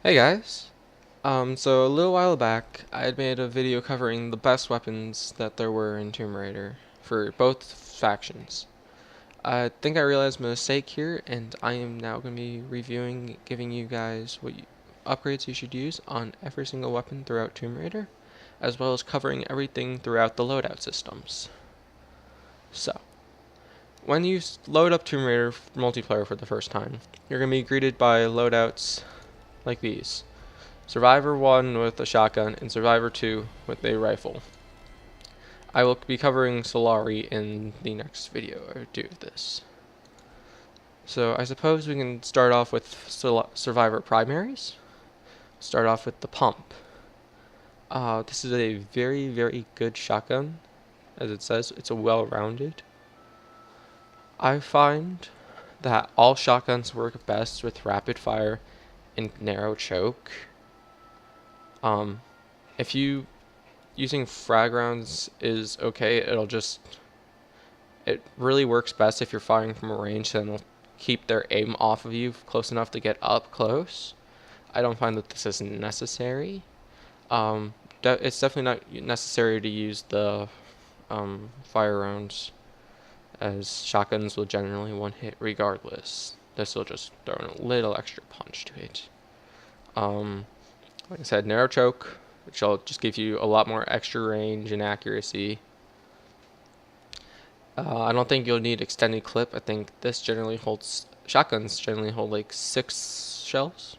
Hey guys. So a little while back, I had made a video covering the best weapons that there were in Tomb Raider for both factions. I think I realized my mistake here, and I am now going to be reviewing, giving you guys upgrades you should use on every single weapon throughout Tomb Raider, as well as covering everything throughout the loadout systems. So, when you load up Tomb Raider multiplayer for the first time, you're going to be greeted by loadouts like these. Survivor 1 with a shotgun, and Survivor 2 with a rifle. I will be covering Solari in the next video or do this. So I suppose we can start off with Survivor primaries. Start off with the pump. This is a very, very good shotgun. As it says, it's a well-rounded. I find that all shotguns work best with rapid fire and narrow choke. If you using frag rounds is okay, it really works best if you're firing from a range, then it'll keep their aim off of you close enough to get up close. I don't find that this is necessary. It's definitely not necessary to use the fire rounds, as shotguns will generally one hit regardless. This will just throw in a little extra punch to it. Like I said, narrow choke, which will just give you a lot more extra range and accuracy. I don't think you'll need extended clip. I think shotguns generally hold like 6 shells.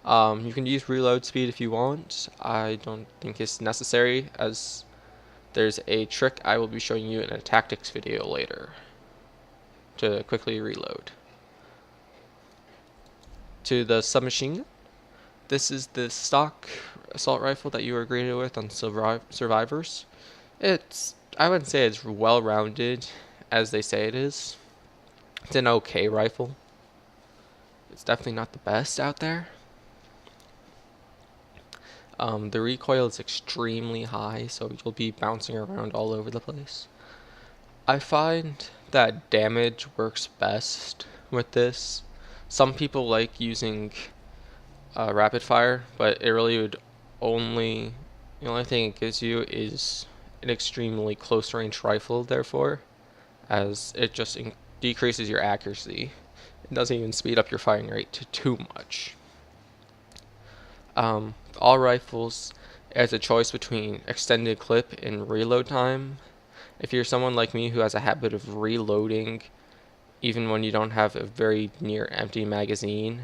You can use reload speed if you want. I don't think it's necessary, as there's a trick I will be showing you in a tactics video later to quickly reload. To the submachine gun. This is the stock assault rifle that you were greeted with on Survivors. I wouldn't say it's well-rounded as they say it is. It's an okay rifle. It's definitely not the best out there. The recoil is extremely high, so you'll be bouncing around all over the place. I find that damage works best with this. Some people like using rapid fire, but it really would the only thing it gives you is an extremely close range rifle, therefore, as it just decreases your accuracy. It doesn't even speed up your firing rate too much. All rifles, as a choice between extended clip and reload time. If you're someone like me who has a habit of reloading even when you don't have a very near empty magazine,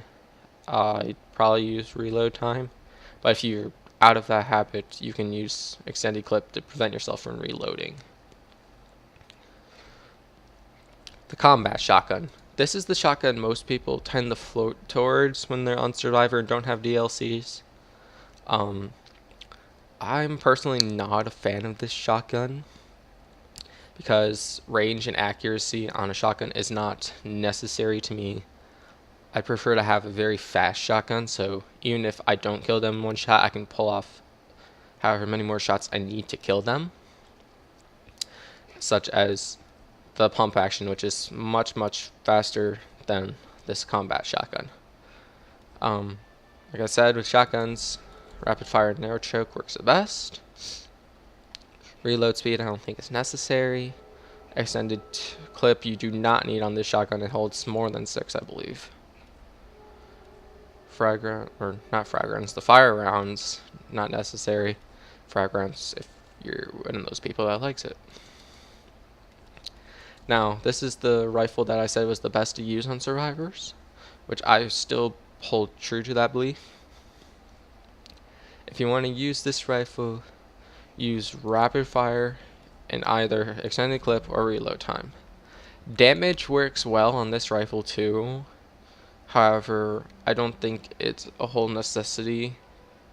I'd probably use reload time. But if you're out of that habit, you can use extended clip to prevent yourself from reloading. The combat shotgun. This is the shotgun most people tend to float towards when they're on Survivor and don't have DLCs. I'm personally not a fan of this shotgun because range and accuracy on a shotgun is not necessary to me. I prefer to have a very fast shotgun, so even if I don't kill them in one shot, I can pull off however many more shots I need to kill them, such as the pump action, which is much, much faster than this combat shotgun. Like I said, with shotguns, rapid fire and narrow choke works the best. Reload speed I don't think is necessary. Extended clip you do not need on this shotgun. It holds more than 6, I believe. The fire rounds, not necessary. Frag rounds if you're one of those people that likes it. Now, this is the rifle that I said was the best to use on Survivors, which I still hold true to that belief. If you want to use this rifle, use rapid fire and either extended clip or reload time. Damage works well on this rifle too. However, I don't think it's a whole necessity,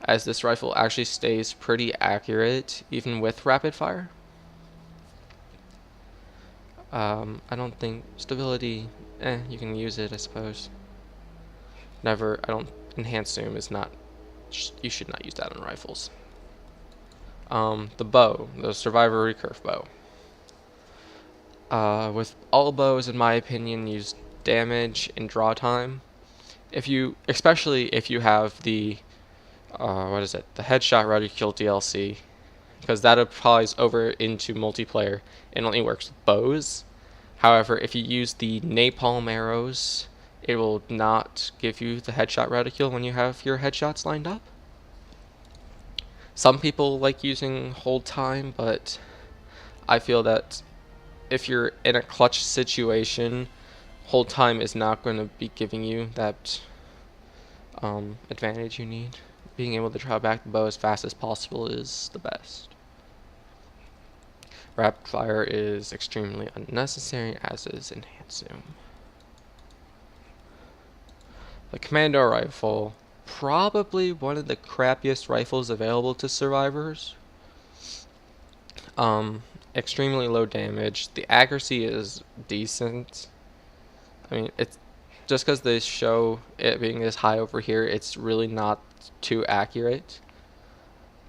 as this rifle actually stays pretty accurate even with rapid fire. I don't think stability, you can use it, I suppose. Enhanced zoom is not, you should not use that on rifles. The bow, the Survivor recurve bow. With all bows, in my opinion, use damage and draw time. especially if you have the the headshot reticule DLC, because that applies over into multiplayer and only works with bows. However, if you use the napalm arrows, it will not give you the headshot reticule when you have your headshots lined up. Some people like using hold time, but I feel that if you're in a clutch situation, hold time is not going to be giving you that advantage you need. Being able to draw back the bow as fast as possible is the best. Rapid fire is extremely unnecessary, as is enhanced zoom. The commando rifle, probably one of the crappiest rifles available to survivors. Extremely low damage. The accuracy is decent. I mean, it's just because they show it being this high over here, it's really not too accurate.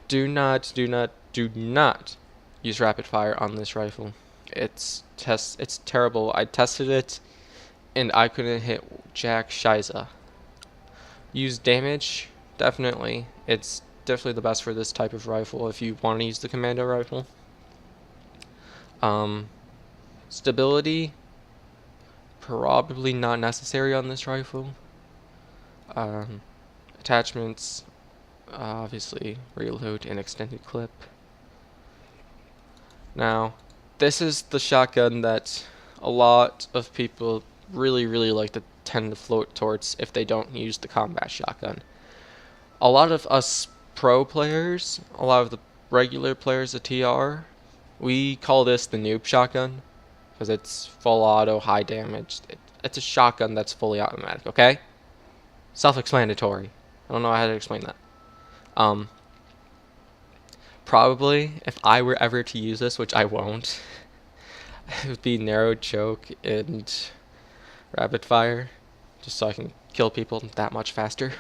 Do not use rapid fire on this rifle. It's terrible. I tested it and I couldn't hit jack shiza. Use damage, definitely. It's definitely the best for this type of rifle if you want to use the commando rifle. Stability, probably not necessary on this rifle. Attachments, obviously reload and extended clip. Now, this is the shotgun that a lot of people really like to tend to float towards if they don't use the combat shotgun. A lot of us pro players, a lot of the regular players of TR, we call this the noob shotgun because it's full auto, high damage. It's a shotgun that's fully automatic, okay? Self-explanatory. I don't know how to explain that. Probably, if I were ever to use this, which I won't, it would be narrow choke and rapid fire, just so I can kill people that much faster.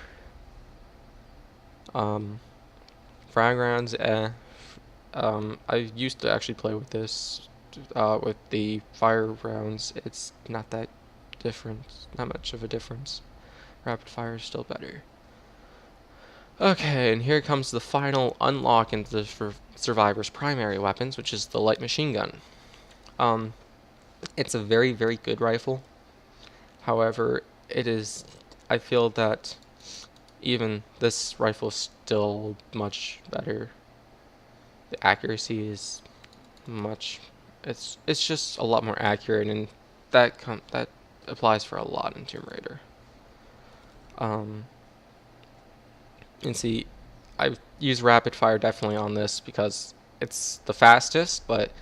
Frag rounds, I used to actually play with this, with the fire rounds. It's not that different, not much of a difference. Rapid fire is still better. Okay, and here comes the final unlock into the survivor's primary weapons, which is the light machine gun. It's a very good rifle. However, I feel that even this rifle is still much better. The accuracy is it's just a lot more accurate, and that applies for a lot in Tomb Raider. And see, I use rapid fire definitely on this because it's the fastest, but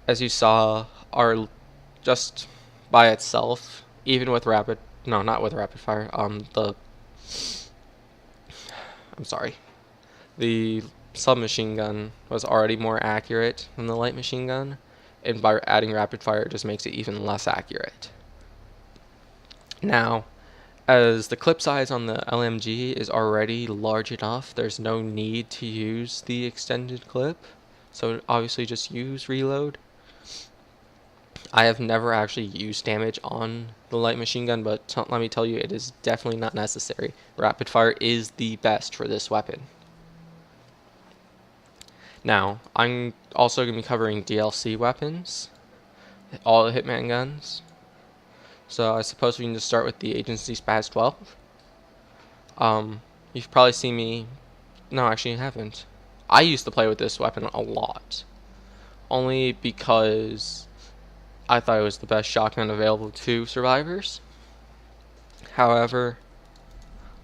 as you saw, just by itself, even with not with rapid fire, the submachine gun was already more accurate than the light machine gun, and by adding rapid fire, it just makes it even less accurate. Now, as the clip size on the LMG is already large enough, there's no need to use the extended clip. So obviously just use reload. I have never actually used damage on the light machine gun, but let me tell you, it is definitely not necessary. Rapid fire is the best for this weapon. Now, I'm also going to be covering DLC weapons, all the Hitman guns. So I suppose we can just start with the Agency Spaz 12. You've probably seen me... No, actually you haven't. I used to play with this weapon a lot. Only because I thought it was the best shotgun available to survivors. However,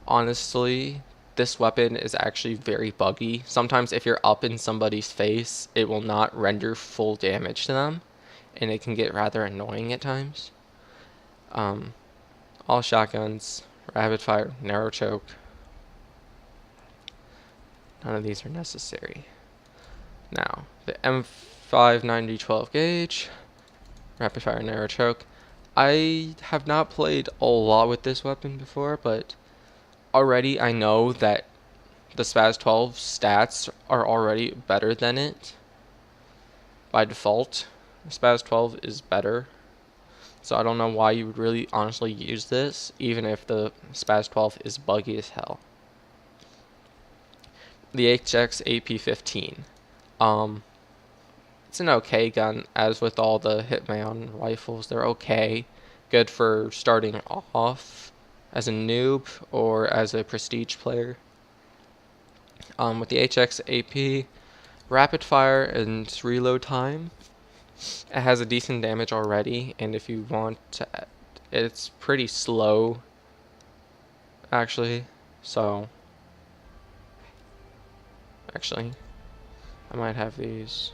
honestly, this weapon is actually very buggy. Sometimes if you're up in somebody's face, it will not render full damage to them, and it can get rather annoying at times. All shotguns, rapid fire, narrow choke. None of these are necessary. Now, the M590 12 gauge, rapid fire, narrow choke. I have not played a lot with this weapon before, but already I know that the Spaz 12 stats are already better than it. By default, the Spaz 12 is better. So I don't know why you would really honestly use this, even if the Spaz 12 is buggy as hell. The HX AP-15. It's an okay gun, as with all the Hitman rifles. They're okay. Good for starting off as a noob or as a prestige player. With the HX AP, rapid fire and reload time. It has a decent damage already, and if you want to, it's pretty slow, actually. So, actually, I might have these.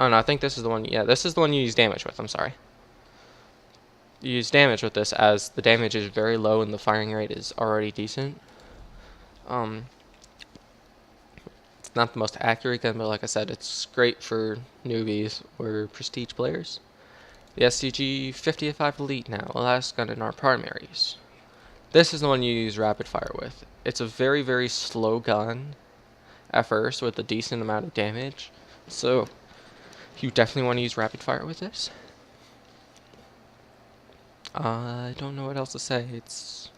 Oh no, I think this is the one. Yeah, this is the one you use damage with. I'm sorry. You use damage with this as the damage is very low and the firing rate is already decent. It's not the most accurate gun, but like I said, it's great for newbies or prestige players. The SCG 50-5 Elite now, the last gun in our primaries. This is the one you use rapid fire with. It's a very, very slow gun at first with a decent amount of damage. So you definitely want to use rapid fire with this. I don't know what else to say. It's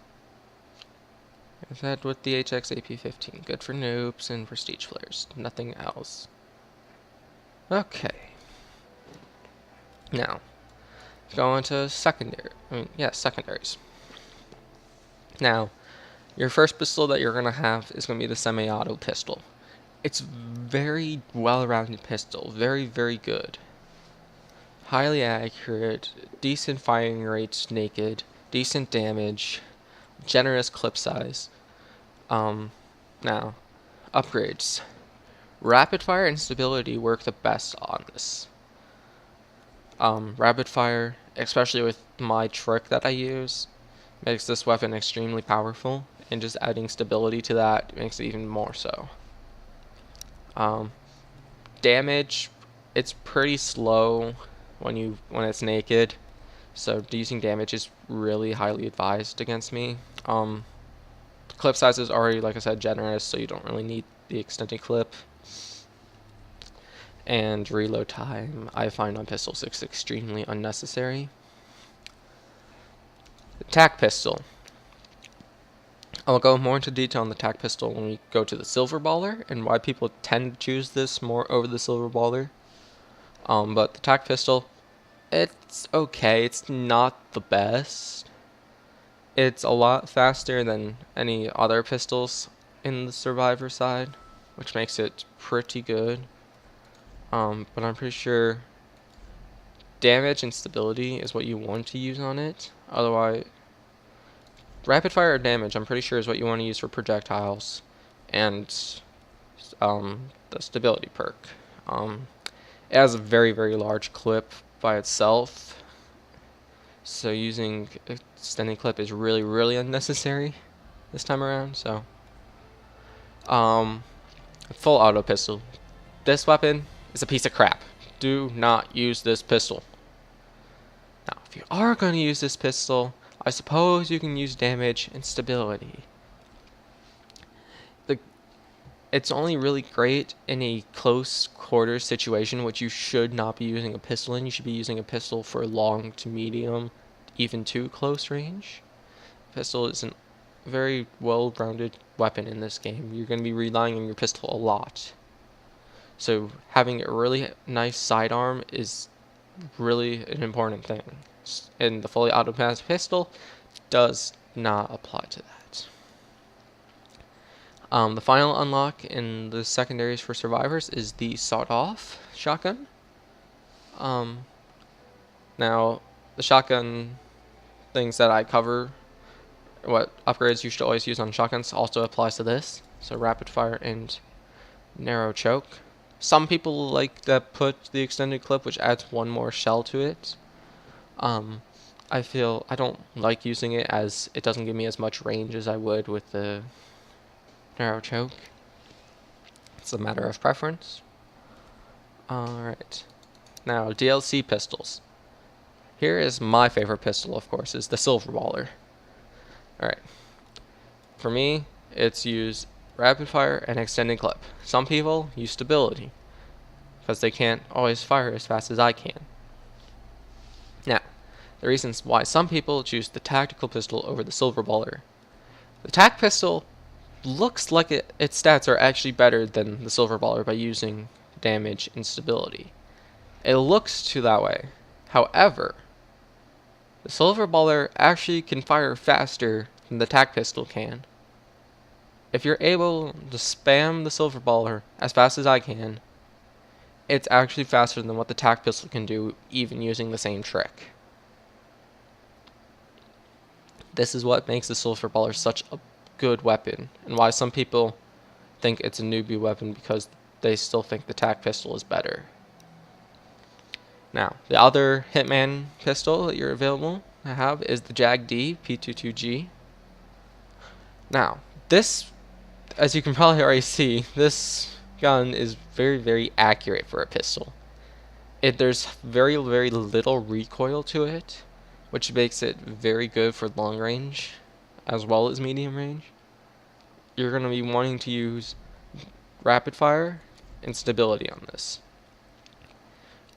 I said with the HX AP-15. Good for noobs and prestige players. Nothing else. Okay. Now, go into secondaries. Now, your first pistol that you're going to have is going to be the semi-auto pistol. It's very well-rounded pistol. Very, very good. Highly accurate, decent firing rates naked, decent damage, generous clip size. Now, upgrades. Rapid fire and stability work the best on this. Rapid fire, especially with my trick that I use, makes this weapon extremely powerful, and just adding stability to that makes it even more so. Damage, it's pretty slow when it's naked, so using damage is really highly advised against me. The clip size is already, like I said, generous, so you don't really need the extended clip. And reload time, I find on pistols it's extremely unnecessary. The tac pistol. I'll go more into detail on the tac pistol when we go to the silver baller and why people tend to choose this more over the silver baller. But the tac pistol, it's okay. It's not the best. It's a lot faster than any other pistols in the survivor side, which makes it pretty good. But I'm pretty sure damage and stability is what you want to use on it. Otherwise, rapid fire or damage, I'm pretty sure, is what you want to use for projectiles, and the stability perk. It has a very, very large clip by itself, so using extended clip is really, really unnecessary this time around. So, full auto pistol. This weapon is a piece of crap. Do not use this pistol. Now, if you are going to use this pistol, I suppose you can use damage and stability. It's only really great in a close quarters situation, which you should not be using a pistol in. You should be using a pistol for long to medium, even to close range. Pistol is a very well-rounded weapon in this game. You're going to be relying on your pistol a lot. So having a really nice sidearm is really an important thing. And the fully automatic pistol does not apply to that. The final unlock in the secondaries for survivors is the sawed-off shotgun. Now, the shotgun things that I cover, what upgrades you should always use on shotguns, also applies to this. So rapid fire and narrow choke. Some people like that put the extended clip, which adds one more shell to it. I feel I don't like using it as it doesn't give me as much range as I would with the narrow choke. It's a matter of preference. Alright. Now, DLC pistols. Here is my favorite pistol, of course, is the silver baller. Alright. For me, it's use rapid fire and extended clip. Some people use stability. because they can't always fire as fast as I can. Now, the reasons why some people choose the tactical pistol over the silver baller. The tac pistol looks like its stats are actually better than the silver baller by using damage and stability. It looks to that way. However, the silver baller actually can fire faster than the tac pistol can. If you're able to spam the silver baller as fast as I can, it's actually faster than what the tac pistol can do, even using the same trick. This is what makes the silver baller such a good weapon, and why some people think it's a newbie weapon, because they still think the tac pistol is better. Now, the other Hitman pistol that you're available to have is the Jag-D P22G. Now, this, as you can probably already see, this gun is very, very accurate for a pistol. There's very, very little recoil to it, which makes it very good for long range as well as medium range. You're going to be wanting to use rapid fire and stability on this.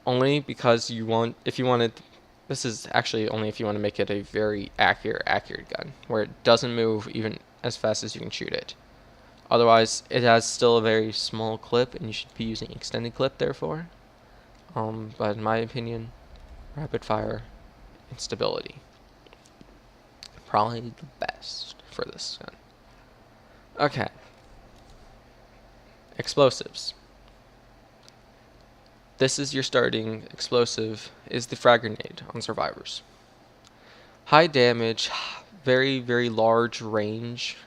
Only because this is actually only if you want to make it a very accurate gun, where it doesn't move even as fast as you can shoot it. Otherwise, it has still a very small clip, and you should be using extended clip therefore. But in my opinion, rapid fire and stability, probably the best for this gun. Okay. Explosives. This is your starting explosive, is the frag grenade on survivors. High damage, very, very large range.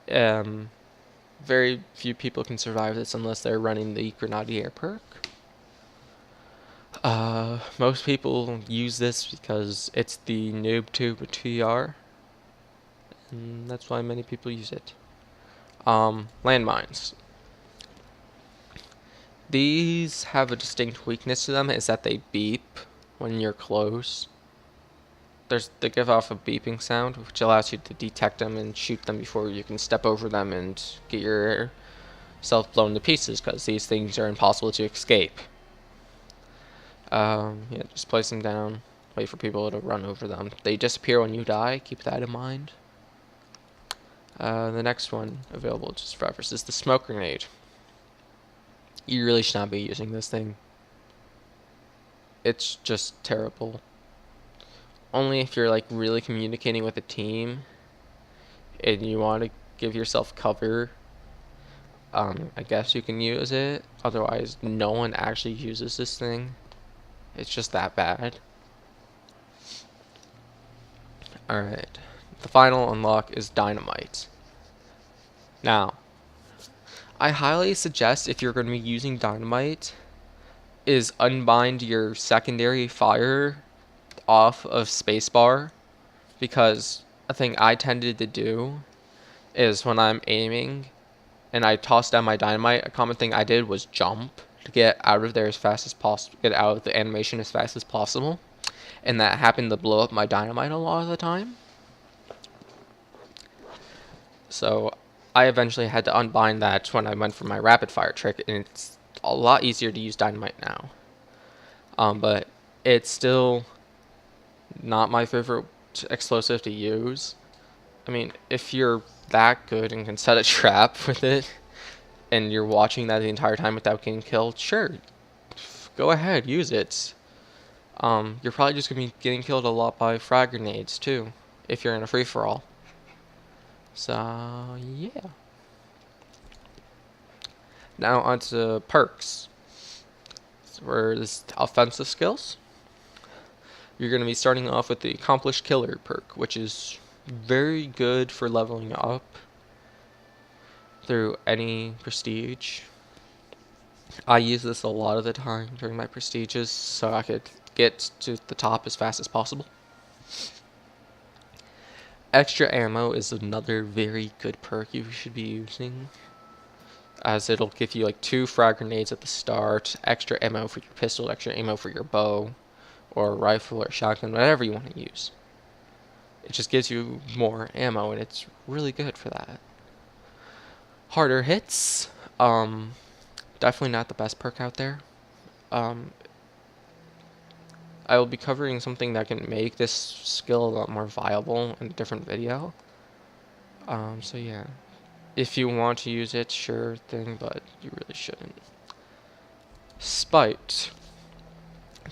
Very few people can survive this unless they're running the Grenadier perk. Most people use this because it's the noob tube TR, and that's why many people use it. Landmines. These have a distinct weakness to them, is that they beep when you're close. They give off a beeping sound, which allows you to detect them and shoot them before you can step over them and get yourself blown to pieces, because these things are impossible to escape. Yeah, just place them down, wait for people to run over them. They disappear when you die, keep that in mind. The next one available to survivors is the smoke grenade. You really should not be using this thing. It's just terrible. Only if you're like really communicating with a team and you want to give yourself cover, I guess you can use it. Otherwise, no one actually uses this thing. It's just that bad. Alright. The final unlock is dynamite. Now, I highly suggest, if you're going to be using dynamite, is unbind your secondary fire off of spacebar, because a thing I tended to do is when I'm aiming and I toss down my dynamite, a common thing I did was jump to get out of there as fast as possible, get out of the animation as fast as possible, and that happened to blow up my dynamite a lot of the time. So I eventually had to unbind that when I went for my rapid fire trick, and it's a lot easier to use dynamite now. But it's still not my favorite explosive to use. I mean, if you're that good and can set a trap with it, and you're watching that the entire time without getting killed, sure, go ahead, use it. You're probably just going to be getting killed a lot by frag grenades too, if you're in a free-for-all. So, yeah. Now onto perks. For this offensive skills, you're going to be starting off with the Accomplished Killer perk, which is very good for leveling up through any prestige. I use this a lot of the time during my prestiges so I could get to the top as fast as possible. Extra ammo is another very good perk you should be using, as it'll give you like 2 frag grenades at the start, extra ammo for your pistol, extra ammo for your bow, or rifle or shotgun, whatever you want to use. It just gives you more ammo, and it's really good for that. Harder hits. definitely not the best perk out there. Um, I will be covering something that can make this skill a lot more viable in a different video. So yeah, if you want to use it, sure thing, but you really shouldn't. Spite.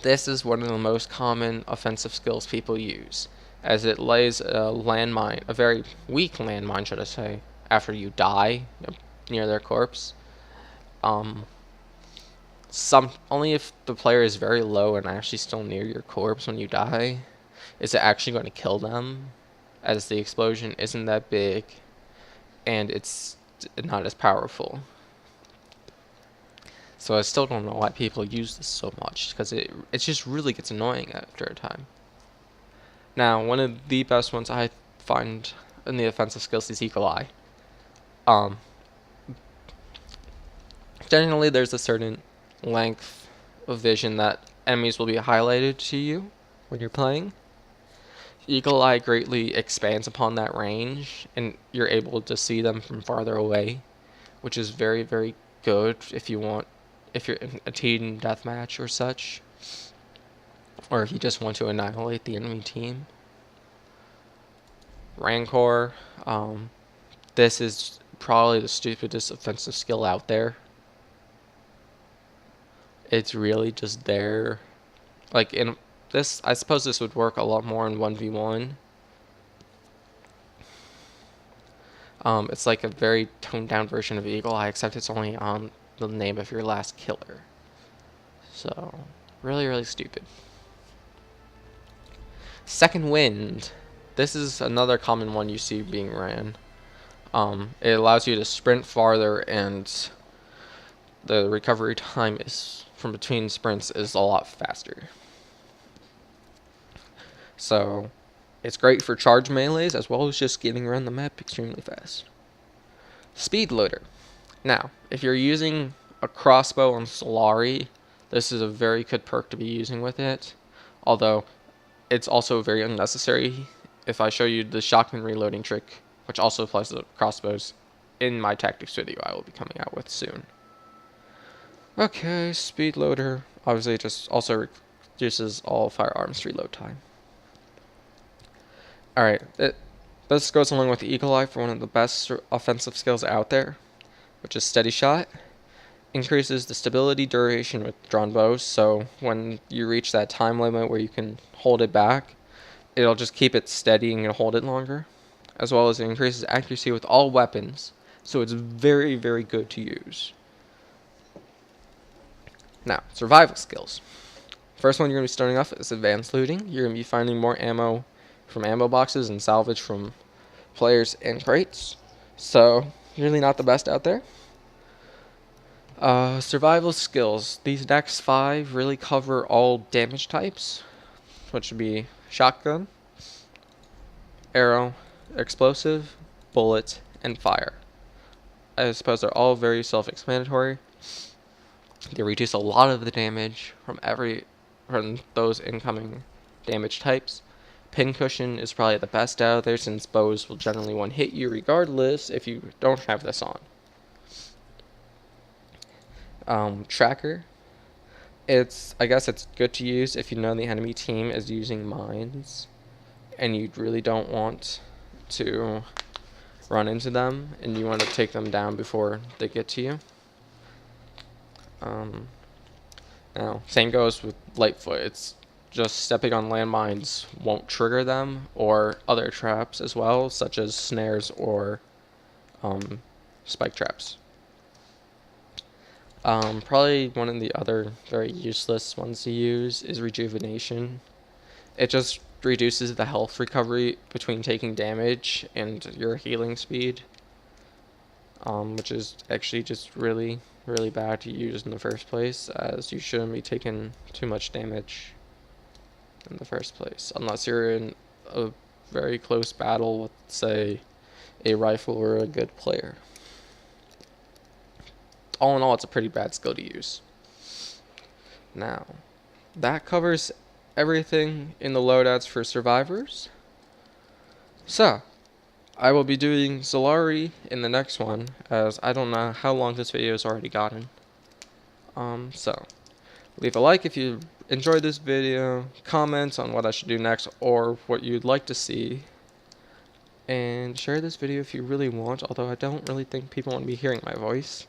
This is one of the most common offensive skills people use, as it lays a landmine, a very weak landmine, should I say, after you die near their corpse. Only if the player is very low and actually still near your corpse when you die, is it actually going to kill them, as the explosion isn't that big and it's not as powerful. So I still don't know why people use this so much, because it just really gets annoying after a time. Now, one of the best ones I find in the offensive skills is Eagle Eye. Generally, there's a certain length of vision that enemies will be highlighted to you when you're playing. Eagle Eye greatly expands upon that range, and you're able to see them from farther away, which is very, very good if you're in a team deathmatch or such, or if you just want to annihilate the enemy team. Rancor, this is probably the stupidest offensive skill out there. It's really just there. Like in this, I suppose this would work a lot more in 1v1. It's like a very toned down version of Eagle Eye, except it's only on the name of your last killer. So, really, really stupid. Second Wind. This is another common one you see being ran. It allows you to sprint farther, and the recovery time is from between sprints is a lot faster. So, it's great for charge melees as well as just getting around the map extremely fast. Speed Loader. Now, if you're using a crossbow on Solari, this is a very good perk to be using with it. Although, it's also very unnecessary if I show you the shotgun reloading trick, which also applies to crossbows, in my tactics video I will be coming out with soon. Okay, Speed Loader. Obviously, it just also reduces all firearms reload time. Alright, this goes along with the Eagle Eye for one of the best offensive skills out there, which is Steady Shot. Increases the stability duration with drawn bows, so when you reach that time limit where you can hold it back, it'll just keep it steady and you'll hold it longer. As well as it increases accuracy with all weapons, so it's very, very good to use. Now, survival skills. First one you're going to be starting off is advanced looting. You're going to be finding more ammo from ammo boxes and salvage from players and crates. So, really not the best out there. Survival skills. These next 5 really cover all damage types, which would be shotgun, arrow, explosive, bullet, and fire. I suppose they're all very self-explanatory. They reduce a lot of the damage from those incoming damage types. Pincushion is probably the best out there, since bows will generally one-hit you regardless if you don't have this on. Tracker. I guess it's good to use if you know the enemy team is using mines and you really don't want to run into them and you want to take them down before they get to you. Now, same goes with Lightfoot. It's just stepping on landmines won't trigger them, or other traps as well, such as snares or spike traps. Probably one of the other very useless ones to use is Rejuvenation. It just reduces the health recovery between taking damage and your healing speed, which is actually just really, really bad to use in the first place, as you shouldn't be taking too much damage in the first place, unless you're in a very close battle with, say, a rifle or a good player. All in all, it's a pretty bad skill to use. Now, that covers everything in the loadouts for survivors. So, I will be doing Solari in the next one, as I don't know how long this video has already gotten. So leave a like if you enjoyed this video, comment on what I should do next or what you'd like to see, and share this video if you really want, although I don't really think people want to be hearing my voice.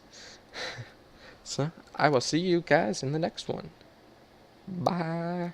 So I will see you guys in the next one. Bye.